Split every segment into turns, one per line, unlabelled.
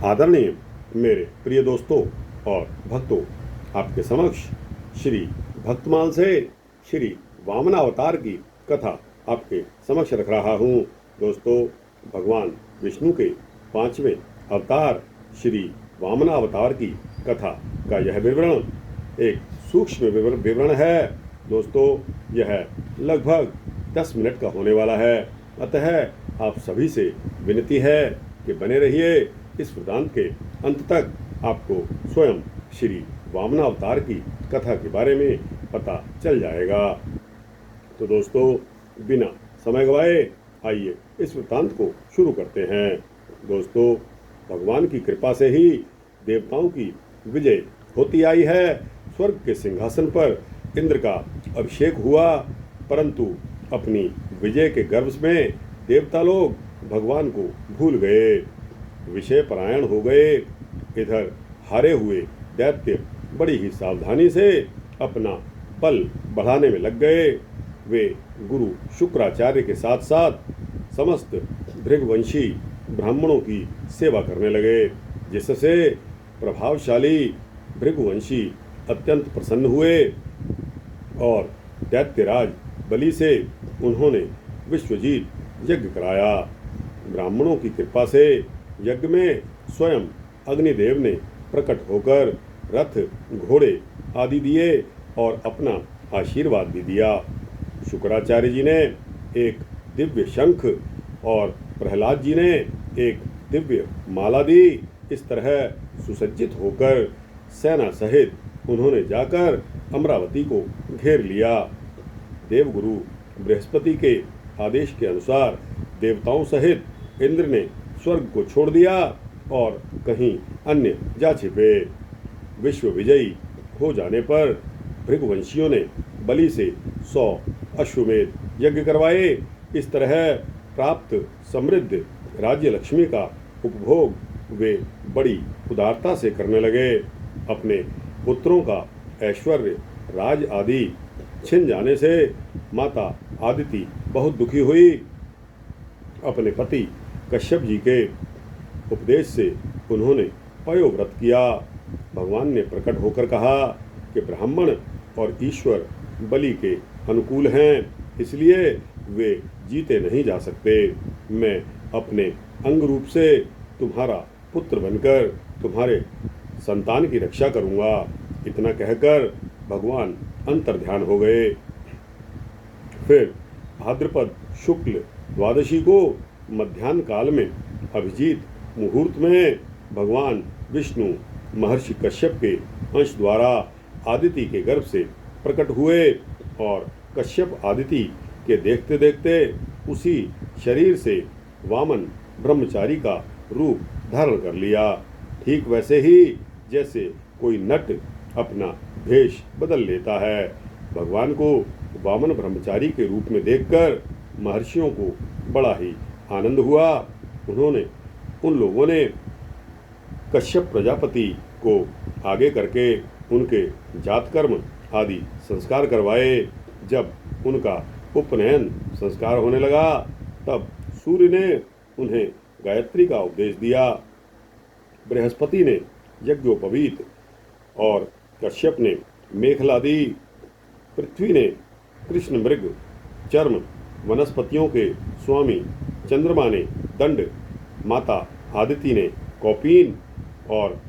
आदरणीय मेरे प्रिय दोस्तों और भक्तों, आपके समक्ष श्री भक्तमाल से श्री वामनावतार की कथा आपके समक्ष रख रहा हूँ। दोस्तों, भगवान विष्णु के 5वें अवतार श्री वामनावतार की कथा का यह विवरण एक सूक्ष्म विवरण है। दोस्तों, यह लगभग 10 मिनट का होने वाला है, अतः आप सभी से विनती है कि बने रहिए। इस वृत्तांत के अंत तक आपको स्वयं श्री वामनावतार की कथा के बारे में पता चल जाएगा। तो दोस्तों, बिना समय गवाए आइए इस वृत्तांत को शुरू करते हैं। दोस्तों, भगवान की कृपा से ही देवताओं की विजय होती आई है। स्वर्ग के सिंहासन पर इंद्र का अभिषेक हुआ, परंतु अपनी विजय के गर्व में देवता लोग भगवान को भूल गए, विषय परायण हो गए। इधर हारे हुए दैत्य बड़ी ही सावधानी से अपना बल बढ़ाने में लग गए। वे गुरु शुक्राचार्य के साथ साथ समस्त भृगवंशी ब्राह्मणों की सेवा करने लगे, जिससे प्रभावशाली भृगवंशी अत्यंत प्रसन्न हुए और दैत्यराज बलि से उन्होंने विश्वजीत यज्ञ कराया। ब्राह्मणों की कृपा से यज्ञ में स्वयं अग्निदेव ने प्रकट होकर रथ, घोड़े आदि दिए और अपना आशीर्वाद भी दिया। शुक्राचार्य जी ने एक दिव्य शंख और प्रहलाद जी ने एक दिव्य माला दी। इस तरह सुसज्जित होकर सेना सहित उन्होंने जाकर अमरावती को घेर लिया। देवगुरु बृहस्पति के आदेश के अनुसार देवताओं सहित इंद्र ने स्वर्ग को छोड़ दिया और कहीं अन्य जा छिपे। विश्व विजयी हो जाने पर भृगवंशियों ने बलि से 100 अश्वमेध यज्ञ करवाए। इस तरह प्राप्त समृद्ध राज्य लक्ष्मी का उपभोग वे बड़ी उदारता से करने लगे। अपने पुत्रों का ऐश्वर्य, राज आदि छिन जाने से माता आदिति बहुत दुखी हुई। अपने पति कश्यप जी के उपदेश से उन्होंने पयोव्रत किया। भगवान ने प्रकट होकर कहा कि ब्राह्मण और ईश्वर बलि के अनुकूल हैं, इसलिए वे जीते नहीं जा सकते। मैं अपने अंग रूप से तुम्हारा पुत्र बनकर तुम्हारे संतान की रक्षा करूंगा। इतना कहकर भगवान अंतर्ध्यान हो गए। फिर भाद्रपद शुक्ल द्वादशी को मध्याह्न काल में अभिजीत मुहूर्त में भगवान विष्णु महर्षि कश्यप के अंश द्वारा आदिति के गर्भ से प्रकट हुए और कश्यप आदिति के देखते देखते उसी शरीर से वामन ब्रह्मचारी का रूप धारण कर लिया। ठीक वैसे ही जैसे कोई नट अपना भेष बदल लेता है। भगवान को वामन ब्रह्मचारी के रूप में देखकर महर्षियों को बड़ा ही आनंद हुआ। उन लोगों ने कश्यप प्रजापति को आगे करके उनके जातकर्म आदि संस्कार करवाए। जब उनका उपनयन संस्कार होने लगा, तब सूर्य ने उन्हें गायत्री का उपदेश दिया, बृहस्पति ने यज्ञोपवीत और कश्यप ने मेखला दी, पृथ्वी ने कृष्ण मृग चर्म, वनस्पतियों के स्वामी चंद्रमा ने दंड, माता आदिति ने कौपीन और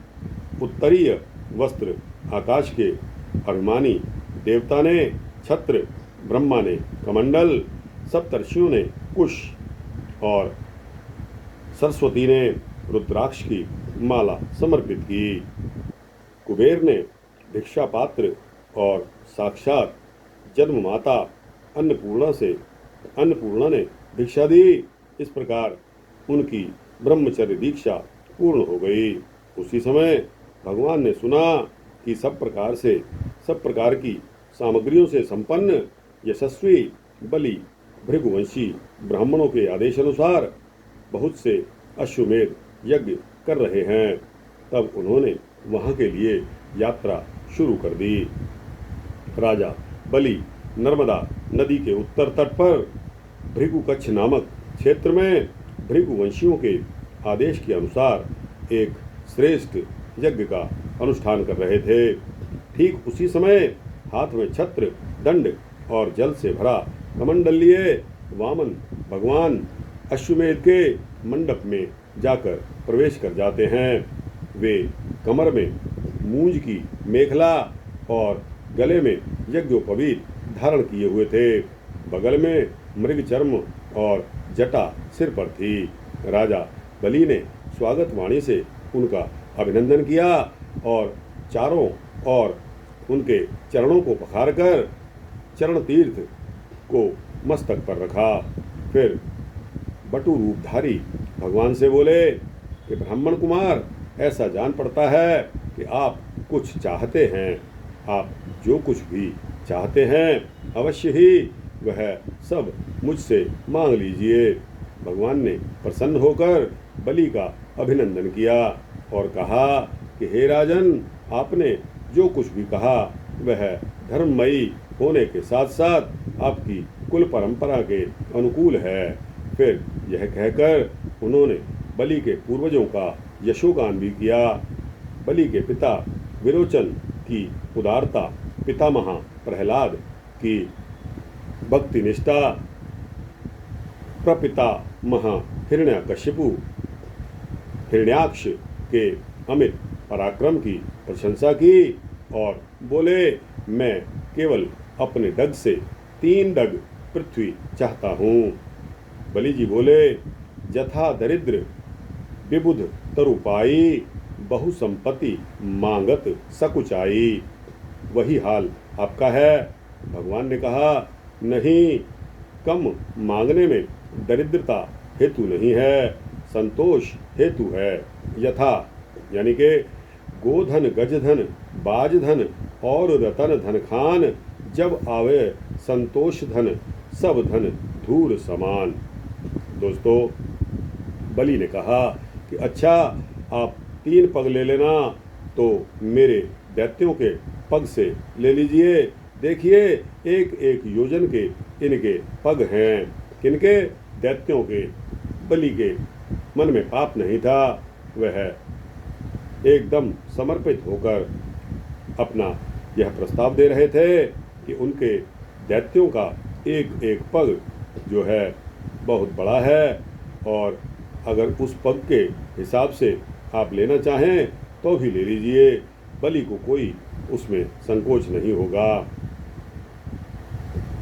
उत्तरीय वस्त्र, आकाश के अभिमानी देवता ने छत्र, ब्रह्मा ने कमंडल, सप्तर्षियों ने कुश और सरस्वती ने रुद्राक्ष की माला समर्पित की। कुबेर ने भिक्षा पात्र और साक्षात जन्म माता अन्नपूर्णा ने भिक्षा दी। इस प्रकार उनकी ब्रह्मचर्य दीक्षा पूर्ण हो गई। उसी समय भगवान ने सुना कि सब प्रकार की सामग्रियों से संपन्न यशस्वी बलि भृगुवंशी ब्राह्मणों के आदेशानुसार बहुत से अश्वमेध यज्ञ कर रहे हैं। तब उन्होंने वहां के लिए यात्रा शुरू कर दी। राजा बलि नर्मदा नदी के उत्तर तट पर भृगु कच्छ नामक क्षेत्र में भृगुवंशियों के आदेश के अनुसार एक श्रेष्ठ यज्ञ का अनुष्ठान कर रहे थे। ठीक उसी समय हाथ में छत्र, दंड और जल से भरा कमंडल लिए वामन भगवान अश्वमेध के मंडप में जाकर प्रवेश कर जाते हैं। वे कमर में मूंज की मेखला और गले में यज्ञोपवीत धारण किए हुए थे। बगल में मृग चर्म और जटा सिर पर थी। राजा बलि ने स्वागत वाणी से उनका अभिनंदन किया और चारों ओर उनके चरणों को पखारकर चरण तीर्थ को मस्तक पर रखा। फिर बटु रूपधारी भगवान से बोले कि ब्राह्मण कुमार, ऐसा जान पड़ता है कि आप कुछ चाहते हैं। आप जो कुछ भी चाहते हैं अवश्य ही वह सब मुझसे मांग लीजिए। भगवान ने प्रसन्न होकर बलि का अभिनंदन किया और कहा कि हे राजन, आपने जो कुछ भी कहा वह धर्ममयी होने के साथ साथ आपकी कुल परंपरा के अनुकूल है। फिर यह कहकर उन्होंने बलि के पूर्वजों का यशोगान भी किया। बलि के पिता विरोचन की उदारता, पितामह प्रहलाद की भक्ति निष्ठा, प्रपितामह हिरण्यकशिपु हिरण्याक्ष के अमित पराक्रम की प्रशंसा की और बोले, मैं केवल अपने डग से 3 डग पृथ्वी चाहता हूँ। बलि जी बोले, जथा दरिद्र विबुध तरुपाई, बहु संपत्ति मांगत सकुचाई। वही हाल आपका है। भगवान ने कहा, नहीं, कम मांगने में दरिद्रता हेतु नहीं है, संतोष हेतु है। यथा यानी के गोधन, गजधन, बाजधन और रतन धन खान, जब आवे संतोष धन, सब धन धूर समान। दोस्तों, बलि ने कहा कि अच्छा, आप 3 पग ले लेना, तो मेरे दैत्यों के पग से ले लीजिए। देखिए, एक एक योजन के इनके पग हैं। किनके? दैत्यों के। बलि के मन में पाप नहीं था। वह एकदम समर्पित होकर अपना यह प्रस्ताव दे रहे थे कि उनके दैत्यों का एक एक पग जो है बहुत बड़ा है और अगर उस पग के हिसाब से आप लेना चाहें तो भी ले लीजिए। बलि को कोई उसमें संकोच नहीं होगा।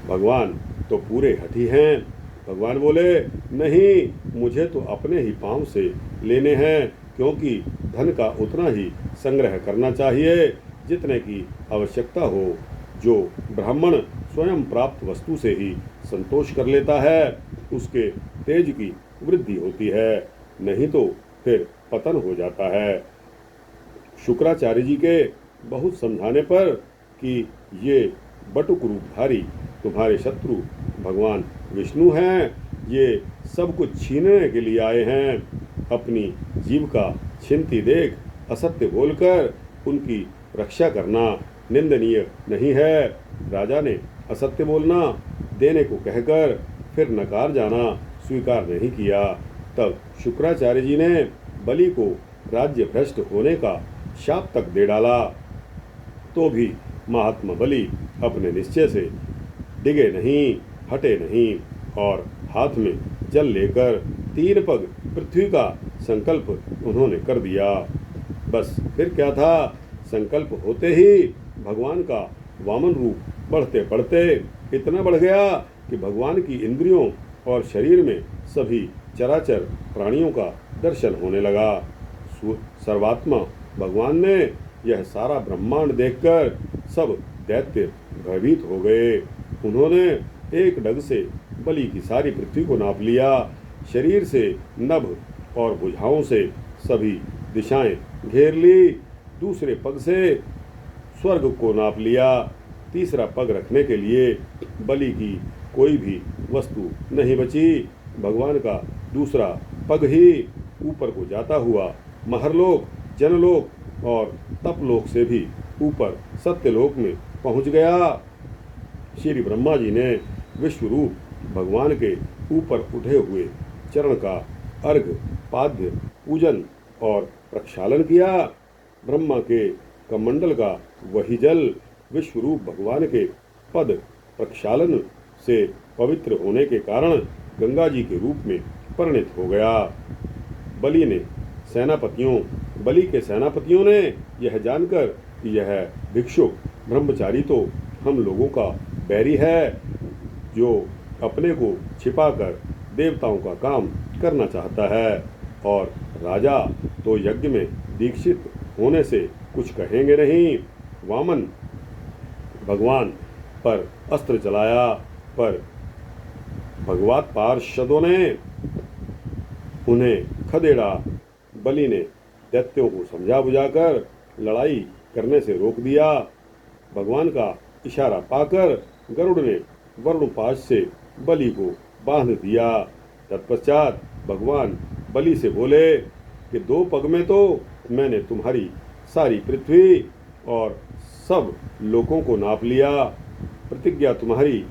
भगवान तो पूरे हठी हैं। भगवान बोले, नहीं, मुझे तो अपने ही पांव से लेने हैं, क्योंकि धन का उतना ही संग्रह करना चाहिए जितने की आवश्यकता हो। जो ब्राह्मण स्वयं प्राप्त वस्तु से ही संतोष कर लेता है, उसके तेज की वृद्धि होती है, नहीं तो फिर पतन हो जाता है। शुक्राचार्य जी के बहुत समझाने पर कि ये बटुक रूपधारी तुम्हारे शत्रु भगवान विष्णु हैं, ये सब कुछ छीनने के लिए आए हैं। अपनी जीव का छिनती देख असत्य बोलकर उनकी रक्षा करना निंदनीय नहीं है। राजा ने असत्य बोलना देने को कहकर फिर नकार जाना स्वीकार नहीं किया। तब शुक्राचार्य जी ने बलि को राज्य भ्रष्ट होने का शाप तक दे डाला, तो भी महात्मा बलि अपने निश्चय से डिगे नहीं, हटे नहीं और हाथ में जल लेकर 3 पग पृथ्वी का संकल्प उन्होंने कर दिया। बस फिर क्या था, संकल्प होते ही भगवान का वामन रूप बढ़ते बढ़ते इतना बढ़ गया कि भगवान की इंद्रियों और शरीर में सभी चराचर प्राणियों का दर्शन होने लगा। सर्वात्मा भगवान ने यह सारा ब्रह्मांड देखकर सब दैत्य भयभीत हो गए। उन्होंने एक डग से बलि की सारी पृथ्वी को नाप लिया। शरीर से नभ और भुजाओं से सभी दिशाएं घेर ली। दूसरे पग से स्वर्ग को नाप लिया। तीसरा पग रखने के लिए बलि की कोई भी वस्तु नहीं बची। भगवान का दूसरा पग ही ऊपर को जाता हुआ महरलोक, जनलोक और तपलोक से भी ऊपर सत्यलोक में पहुंच गया। श्री ब्रह्मा जी ने विश्वरूप भगवान के ऊपर उठे हुए चरण का अर्घ, पाद्य, पूजन और प्रक्षालन किया। ब्रह्मा के कमंडल का वही जल विश्वरूप भगवान के पद प्रक्षालन से पवित्र होने के कारण गंगा जी के रूप में परिणत हो गया। बलि के सेनापतियों ने यह जानकर कि यह भिक्षुक ब्रह्मचारी तो हम लोगों का बैरी है, जो अपने को छिपाकर देवताओं का काम करना चाहता है, और राजा तो यज्ञ में दीक्षित होने से कुछ कहेंगे नहीं, वामन भगवान पर अस्त्र चलाया, पर भगवत पार्षदों ने उन्हें खदेड़ा। बलि ने दैत्यों को समझा बुझाकर लड़ाई करने से रोक दिया। भगवान का इशारा पाकर गरुड़ ने वरुण पाश से बलि को बांध दिया। तत्पश्चात भगवान बलि से बोले कि 2 पग में तो मैंने तुम्हारी सारी पृथ्वी और सब लोगों को नाप लिया। प्रतिज्ञा तुम्हारी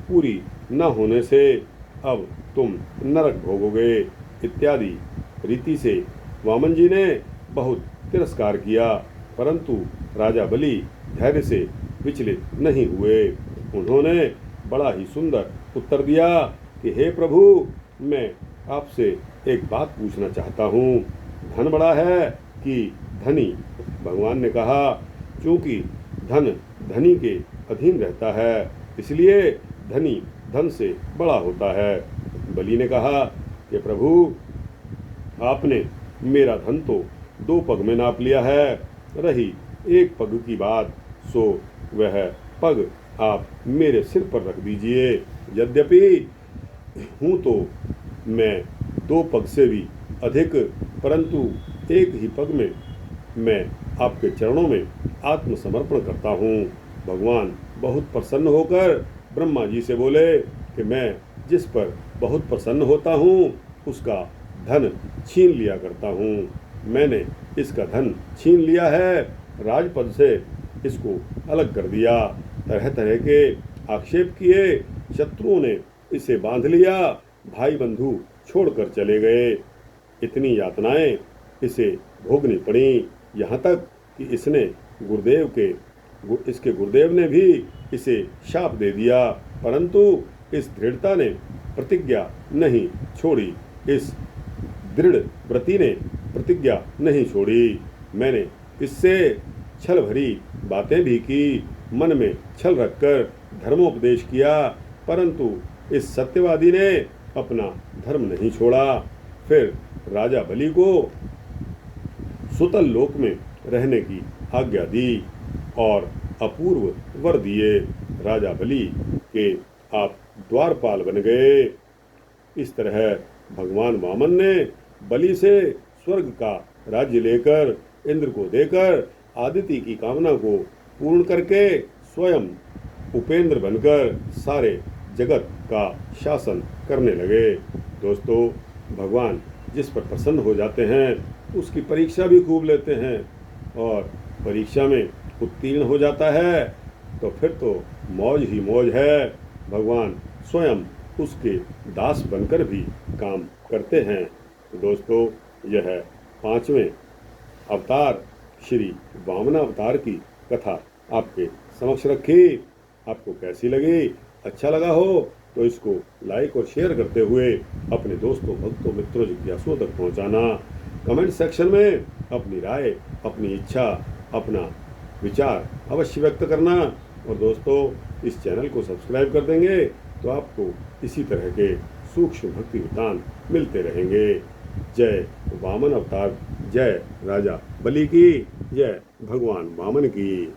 पूरी न होने से अब तुम नरक भोगोगे इत्यादि रीति से वामन जी ने बहुत तिरस्कार किया, परंतु राजा बलि धैर्य से विचलित नहीं हुए। उन्होंने बड़ा ही सुंदर उत्तर दिया कि हे प्रभु, मैं आपसे एक बात पूछना चाहता हूँ। धन बड़ा है कि धनी? भगवान ने कहा, क्योंकि धन धनी के अधीन रहता है, इसलिए धनी धन से बड़ा होता है। बलि ने कहा कि प्रभु, आपने मेरा धन तो 2 पग में नाप लिया है, रही 1 पग की बात, सो वह पग आप मेरे सिर पर रख दीजिए। यद्यपि हूँ तो मैं 2 पग से भी अधिक, परंतु 1 ही पग में मैं आपके चरणों में आत्मसमर्पण करता हूँ। भगवान बहुत प्रसन्न होकर ब्रह्मा जी से बोले कि मैं जिस पर बहुत प्रसन्न होता हूँ उसका धन छीन लिया करता हूँ। मैंने इसका धन छीन लिया है, राजपद से इसको अलग कर दिया। तरह तरह के आक्षेप किए, शत्रुओं ने इसे बांध लिया, भाई बंधु छोड़कर चले गए। इतनी यातनाएं इसे भोगनी पड़ी, यहाँ तक कि इसके गुरुदेव ने भी इसे शाप दे दिया, परंतु इस दृढ़ता ने प्रतिज्ञा नहीं छोड़ी, इस दृढ़ व्रति ने प्रतिज्ञा नहीं छोड़ी। मैंने इससे छल भरी बातें भी की, मन में छल रखकर धर्मोपदेश किया, परंतु इस सत्यवादी ने अपना धर्म नहीं छोड़ा। फिर राजा बलि को सुतल लोक में रहने की आज्ञा दी और अपूर्व वर दिए। राजा बलि के आप द्वारपाल बन गए। इस तरह भगवान वामन ने बलि से स्वर्ग का राज्य लेकर इंद्र को देकर आदिति की कामना को पूर्ण करके स्वयं उपेंद्र बनकर सारे जगत का शासन करने लगे। दोस्तों, भगवान जिस पर प्रसन्न हो जाते हैं उसकी परीक्षा भी खूब लेते हैं, और परीक्षा में उत्तीर्ण हो जाता है तो फिर तो मौज ही मौज है। भगवान स्वयं उसके दास बनकर भी काम करते हैं। दोस्तों, यह 5वें अवतार श्री वामन अवतार की कथा आपके समक्ष रखी। आपको कैसी लगी? अच्छा लगा हो तो इसको लाइक और शेयर करते हुए अपने दोस्तों, भक्तों, मित्रों, जिज्ञासुओं तक पहुंचाना। कमेंट सेक्शन में अपनी राय, अपनी इच्छा, अपना विचार अवश्य व्यक्त करना। और दोस्तों, इस चैनल को सब्सक्राइब कर देंगे तो आपको इसी तरह के सूक्ष्म भक्ति वृत्तांत मिलते रहेंगे। जय वामन अवतार, जय राजा बलि की, जय भगवान वामन की।